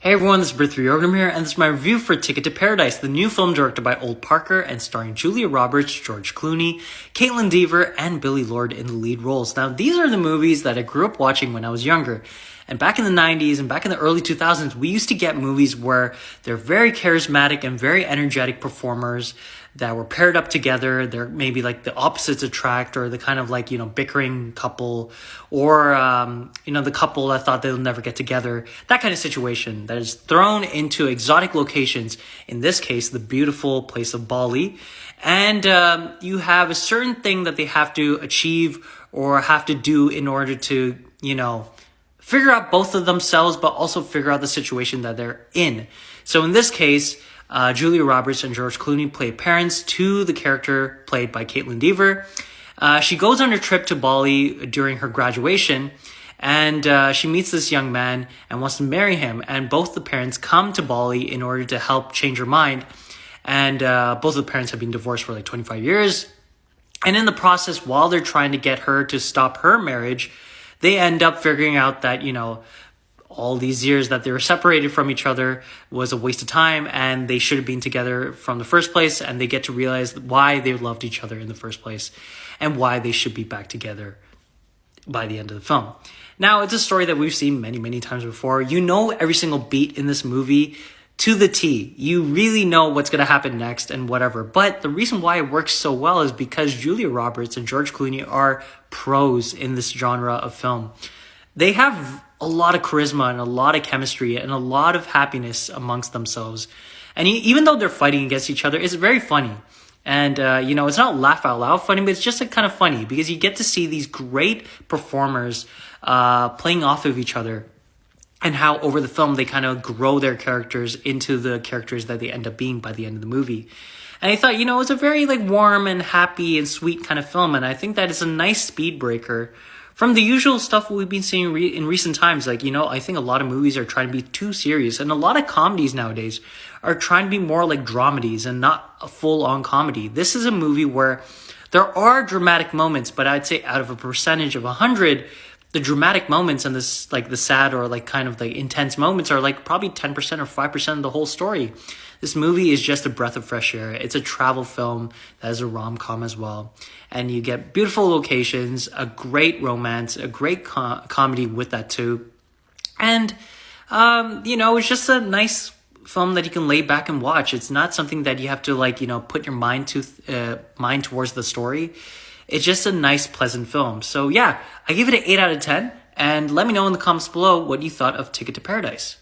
Hey everyone, this is Brithri Yorgam here, and this is my review for Ticket to Paradise, the new film directed by Ol Parker and starring Julia Roberts, George Clooney, Caitlin Dever, and Billie Lourd in the lead roles. Now, these are the movies that I grew up watching when I was younger. And back in the 90s and back in the early 2000s, we used to get movies where they're very charismatic and very energetic performers that were paired up together. They're maybe like the opposites attract, or the kind of like, bickering couple, or, the couple that thought they'll never get together. That kind of situation that is thrown into exotic locations. In this case, the beautiful place of Bali. And you have a certain thing that they have to achieve or have to do in order to, figure out both of themselves, but also figure out the situation that they're in. So in this case, Julia Roberts and George Clooney play parents to the character played by Caitlin Dever. She goes on a trip to Bali during her graduation, and she meets this young man and wants to marry him. And both the parents come to Bali in order to help change her mind. And both of the parents have been divorced for like 25 years. And in the process, while they're trying to get her to stop her marriage, they end up figuring out that, all these years that they were separated from each other was a waste of time, and they should have been together from the first place, and they get to realize why they loved each other in the first place and why they should be back together by the end of the film. Now, it's a story that we've seen many, many times before. You know every single beat in this movie to the T. You really know what's going to happen next and whatever. But the reason why it works so well is because Julia Roberts and George Clooney are pros in this genre of film. They have a lot of charisma and a lot of chemistry and a lot of happiness amongst themselves. And even though they're fighting against each other, it's very funny. And, it's not laugh out loud funny, but it's just kind of funny because you get to see these great performers playing off of each other, and how over the film they kind of grow their characters into the characters that they end up being by the end of the movie. And I thought, it's a very warm and happy and sweet kind of film. And I think that it's a nice speed breaker from the usual stuff we've been seeing in recent times. I think a lot of movies are trying to be too serious, and a lot of comedies nowadays are trying to be more like dramedies and not a full-on comedy. This is a movie where there are dramatic moments, but I'd say out of a percentage of 100, the dramatic moments and this the sad or kind of the intense moments are probably 10% or 5% of the whole story. This movie is just a breath of fresh air. It's a travel film that is a rom-com as well. And you get beautiful locations, a great romance, a great comedy with that too. And, it's just a nice film that you can lay back and watch. It's not something that you have to put your mind towards the story. It's just a nice, pleasant film. So yeah, I give it an 8 out of 10. And let me know in the comments below what you thought of Ticket to Paradise.